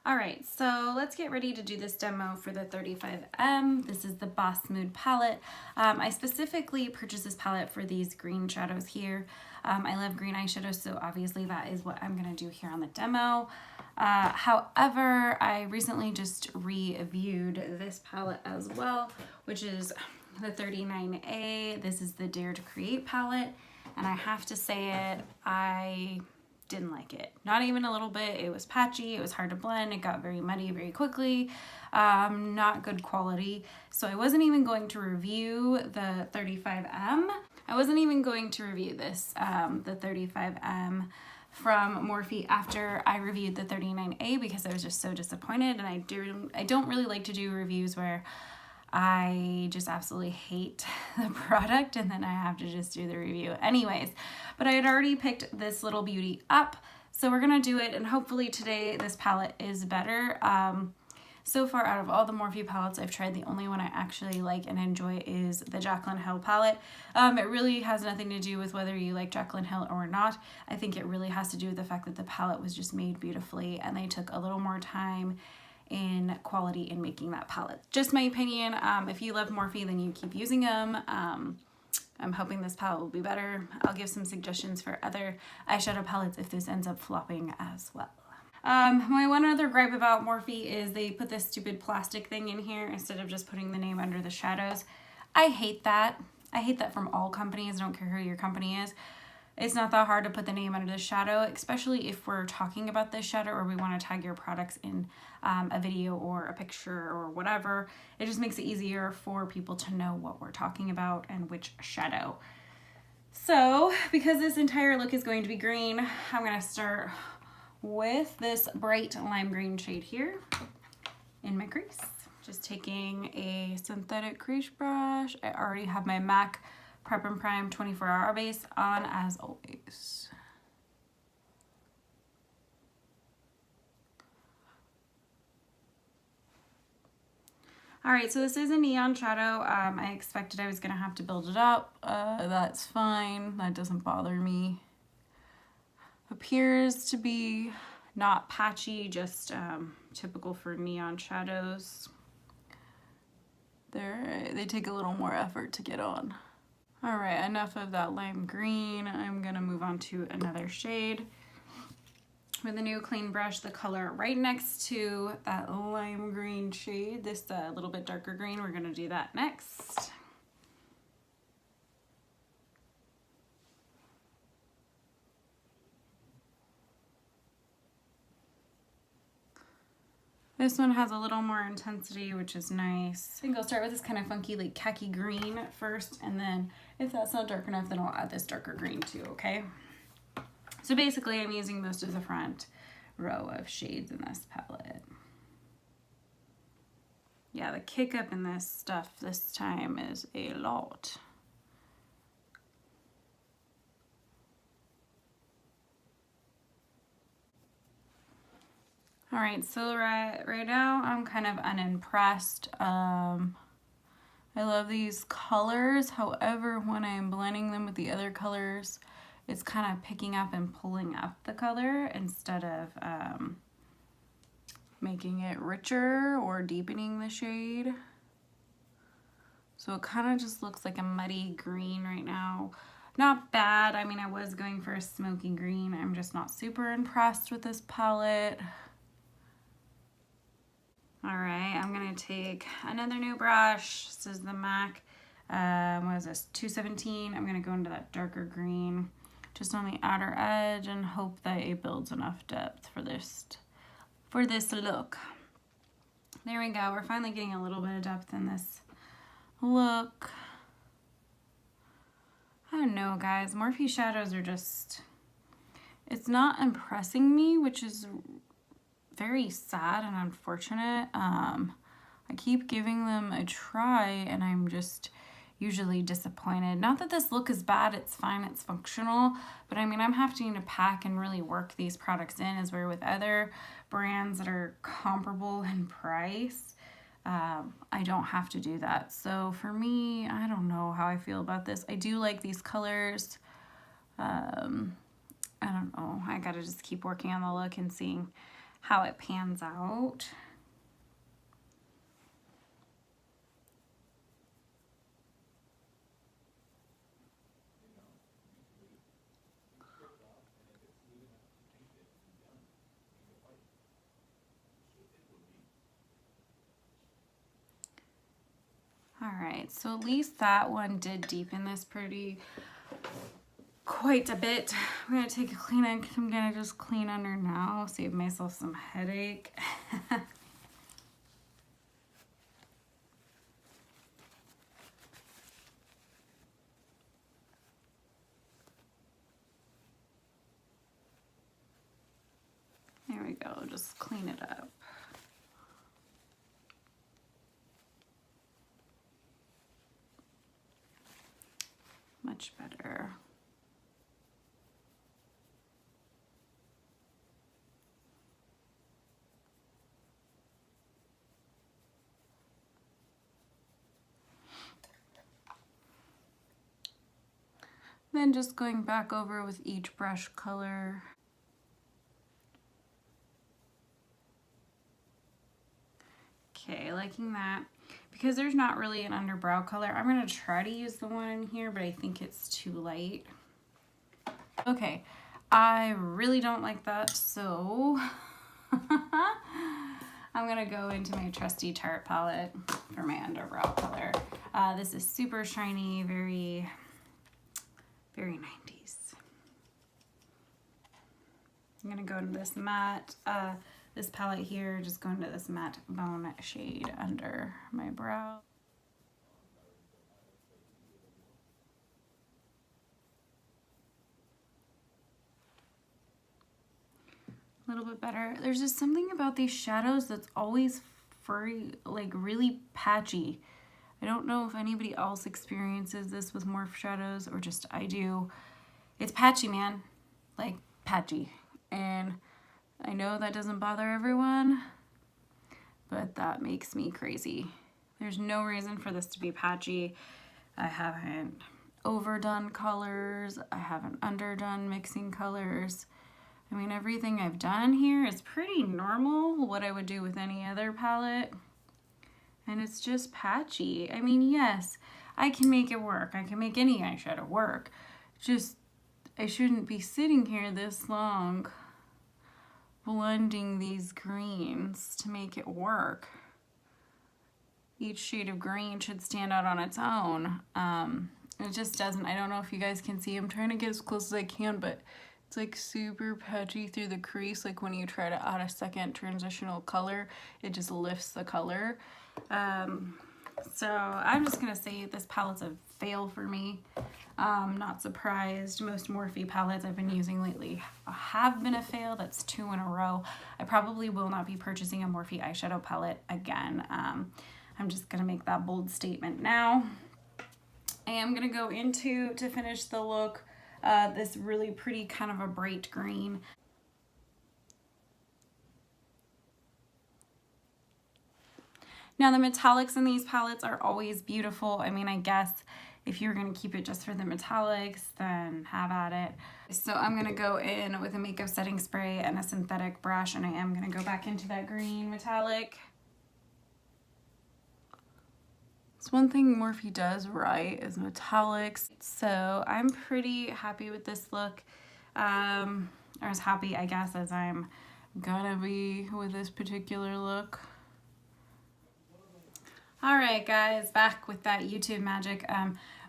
All right, so let's get ready to do this demo for the 35M. This is the Boss Mood palette. I specifically purchased this palette for these green shadows here. I love green eyeshadows, so obviously that is what I'm gonna do here on the demo. However, I recently just reviewed this palette as well, which is the 39A. This is the Dare to Create palette, and I have to say it, I didn't like it. Not even a little bit. It was patchy, it was hard to blend, it got very muddy very quickly, not good quality. So I wasn't even going to review the 35M. I wasn't even going to review this, the 35M from Morphe after I reviewed the 39A because I was just so disappointed, and I don't really like to do reviews where I just absolutely hate the product and then I have to just do the review anyways. But I had already picked this little beauty up, so we're gonna do it, and hopefully today this palette is better. So far out of all the Morphe palettes I've tried, the only one I actually like and enjoy is the Jaclyn Hill palette. It really has nothing to do with whether you like Jaclyn Hill or not. I think it really has to do with the fact that the palette was just made beautifully and they took a little more time in quality in making that palette. Just my opinion. If you love Morphe, then you keep using them. I'm hoping this palette will be better. I'll give some suggestions for other eyeshadow palettes if this ends up flopping as well. My one other gripe about Morphe is they put this stupid plastic thing in here instead of just putting the name under the shadows. I hate that. I hate that from all companies. I don't care who your company is. It's not that hard to put the name under the shadow, especially if we're talking about this shadow or we want to tag your products in a video or a picture or whatever. It just makes it easier for people to know what we're talking about and which shadow. So, because this entire look is going to be green, I'm going to start with this bright lime green shade here in my crease. Just taking a synthetic crease brush. I already have my MAC Prep and Prime 24-hour base on as always. All right, so this is a neon shadow. I expected I was gonna have to build it up. That's fine, that doesn't bother me. Appears to be not patchy, just typical for neon shadows. They take a little more effort to get on. All right, enough of that lime green. I'm gonna move on to another shade. With a new clean brush, the color right next to that lime green shade, this little bit darker green, we're gonna do that next. This one has a little more intensity, which is nice. I think I'll start with this kind of funky like khaki green at first, and then if that's not dark enough, then I'll add this darker green too, okay? So basically I'm using most of the front row of shades in this palette. Yeah, the kick up in this stuff this time is a lot. All right, so right now I'm kind of unimpressed. I love these colors. However, when I'm blending them with the other colors, it's kind of picking up and pulling up the color instead of making it richer or deepening the shade. So it kind of just looks like a muddy green right now. Not bad. I mean, I was going for a smoky green. I'm just not super impressed with this palette. All right, I'm gonna take another new brush. This is the MAC, what is this, 217. I'm gonna go into that darker green just on the outer edge and hope that it builds enough depth for this look. There we go, we're finally getting a little bit of depth in this look. I don't know, guys, Morphe shadows are just, it's not impressing me, which is very sad and unfortunate. I keep giving them a try and I'm just usually disappointed. Not that this look is bad, it's fine, it's functional, but I mean, I'm having to pack and really work these products in, as where with other brands that are comparable in price, I don't have to do that. So for me, I don't know how I feel about this. I do like these colors. I don't know, I gotta just keep working on the look and seeing how it pans out. All right, so at least that one did deepen this quite a bit. I'm gonna take a Kleenex. I'm gonna just clean under now, save myself some headache. There we go, just clean it up. Much better. Then just going back over with each brush color. Okay, liking that. Because there's not really an underbrow color, I'm gonna try to use the one in here, but I think it's too light. Okay, I really don't like that, so I'm gonna go into my trusty Tarte palette for my underbrow color. This is super shiny, very, very 90s. I'm gonna go into this matte, this palette here, just go into this matte bone shade under my brow. A little bit better. There's just something about these shadows that's always furry, like really patchy. I don't know if anybody else experiences this with Morphe shadows or just I do. It's patchy, man, like patchy. And I know that doesn't bother everyone, but that makes me crazy. There's no reason for this to be patchy. I haven't overdone colors. I haven't underdone mixing colors. I mean, everything I've done here is pretty normal, what I would do with any other palette. And it's just patchy. I mean, yes, I can make it work. I can make any eyeshadow work. Just, I shouldn't be sitting here this long blending these greens to make it work. Each shade of green should stand out on its own. It just doesn't. I don't know if you guys can see. I'm trying to get as close as I can, but it's like super patchy through the crease. Like when you try to add a second transitional color, it just lifts the color. So I'm just gonna say this palette's a fail for me. Not surprised. Most Morphe palettes I've been using lately have been a fail. That's 2 in a row. I probably will not be purchasing a Morphe eyeshadow palette again. I'm just gonna make that bold statement now. I am gonna go into, to finish the look, this really pretty kind of a bright green. Now the metallics in these palettes are always beautiful. I mean, I guess if you're gonna keep it just for the metallics, then have at it. So I'm gonna go in with a makeup setting spray and a synthetic brush, and I am gonna go back into that green metallic. It's one thing Morphe does right is metallics. So I'm pretty happy with this look. Or as happy, I guess, as I'm gonna be with this particular look. All right, guys, back with that YouTube magic.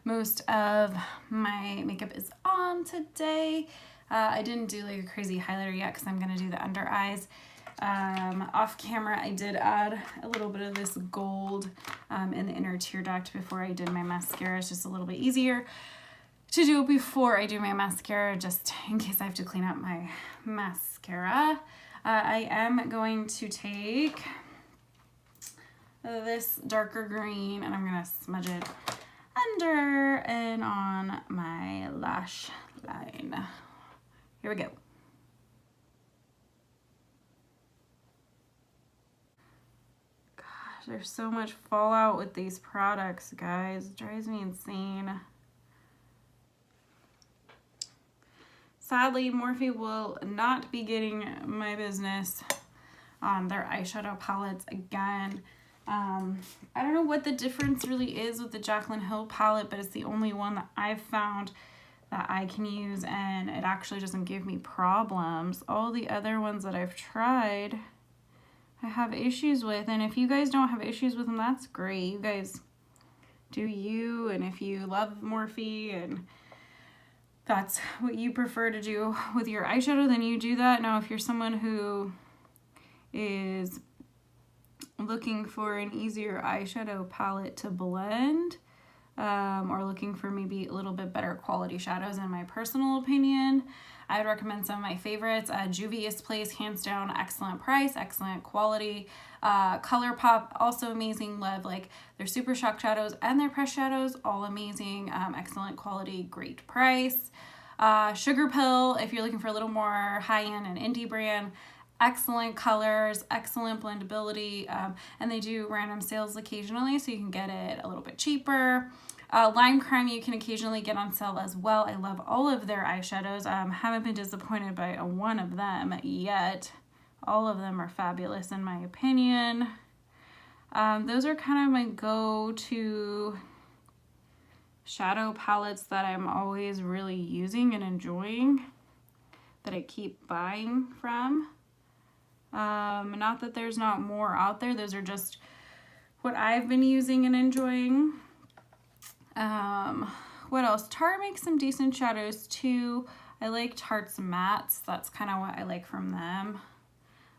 Most of my makeup is on today. I didn't do like a crazy highlighter yet because I'm gonna do the under eyes. Off camera, I did add a little bit of this gold in the inner tear duct before I did my mascara. It's just a little bit easier to do it before I do my mascara, just in case I have to clean up my mascara. I am going to take this darker green and I'm gonna smudge it under and on my lash line. Here we go. Gosh, there's so much fallout with these products, guys. It drives me insane. Sadly, Morphe will not be getting my business their eyeshadow palettes again. I don't know what the difference really is with the Jaclyn Hill palette, but it's the only one that I've found that I can use, and it actually doesn't give me problems. All the other ones that I've tried, I have issues with, and if you guys don't have issues with them, that's great. You guys do you, and if you love Morphe and that's what you prefer to do with your eyeshadow, then you do that. Now, if you're someone who is looking for an easier eyeshadow palette to blend, or looking for maybe a little bit better quality shadows, in my personal opinion, I would recommend some of my favorites. Juvia's Place, hands down, excellent price, excellent quality. ColourPop, also amazing. Love like their Super Shock shadows and their press shadows, all amazing, excellent quality, great price. Sugar Pill, if you're looking for a little more high-end and indie brand, excellent colors, excellent blendability, and they do random sales occasionally, so you can get it a little bit cheaper. Lime Crime you can occasionally get on sale as well. I love all of their eyeshadows. Haven't been disappointed by one of them yet. All of them are fabulous in my opinion. Those are kind of my go-to shadow palettes that I'm always really using and enjoying, that I keep buying from. Not that there's not more out there. Those are just what I've been using and enjoying. What else? Tarte makes some decent shadows too. I like Tarte's mattes. That's kind of what I like from them.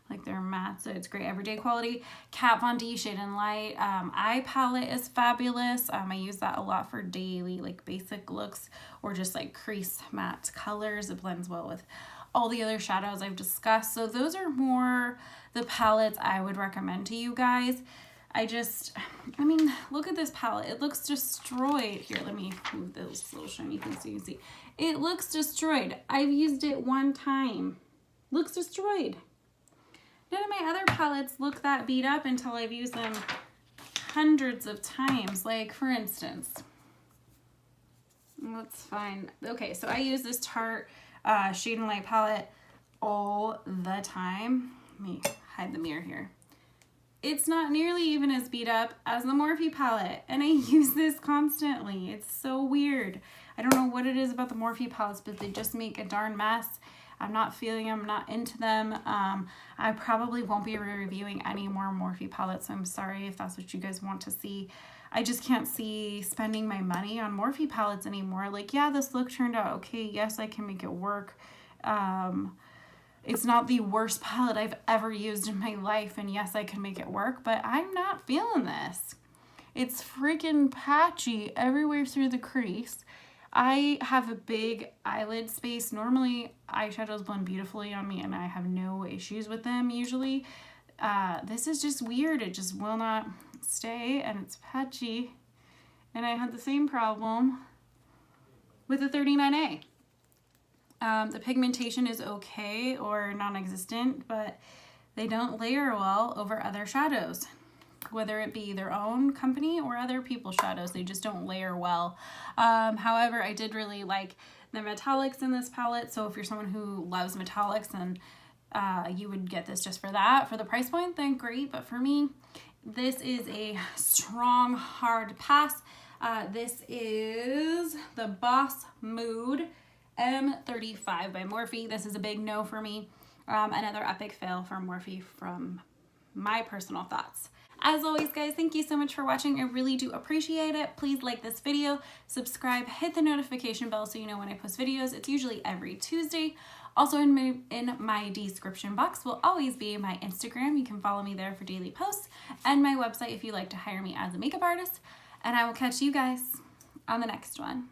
Like their mattes, so it's great everyday quality. Kat Von D Shade and Light eye palette is fabulous. I use that a lot for daily, like basic looks or just like crease matte colors. It blends well with all the other shadows I've discussed. So those are more the palettes I would recommend to you guys. I mean, look at this palette. It looks destroyed. Here, let me move this little shiny thing so you can see. It looks destroyed. I've used it one time. Looks destroyed. None of my other palettes look that beat up until I've used them hundreds of times. Like, for instance, let's find, okay, so I use this Tarte Shade and Light palette all the time. Let me hide the mirror here. It's not nearly even as beat up as the Morphe palette, and I use this constantly. It's so weird. I don't know what it is about the Morphe palettes, but they just make a darn mess. I'm not feeling them, I'm not into them. I probably won't be reviewing any more Morphe palettes. I'm sorry if that's what you guys want to see. I just can't see spending my money on Morphe palettes anymore. Like, yeah, this look turned out okay. Yes, I can make it work. It's not the worst palette I've ever used in my life, and yes, I can make it work, but I'm not feeling this. It's freaking patchy everywhere through the crease. I have a big eyelid space. Normally, eyeshadows blend beautifully on me, and I have no issues with them usually. This is just weird. It just will not stay, and it's patchy. And I had the same problem with the 39A. The pigmentation is okay or non-existent, but they don't layer well over other shadows, whether it be their own company or other people's shadows. They just don't layer well. However, I did really like the metallics in this palette, so if you're someone who loves metallics and you would get this just for that, for the price point, then great. But for me, this is a strong, hard pass. This is the Boss Mood M35 by Morphe. This is a big no for me. Another epic fail for Morphe from my personal thoughts. As always, guys, thank you so much for watching. I really do appreciate it. Please like this video, subscribe, hit the notification bell so you know when I post videos. It's usually every Tuesday. Also in my description box will always be my Instagram. You can follow me there for daily posts, and my website if you'd like to hire me as a makeup artist. And I will catch you guys on the next one.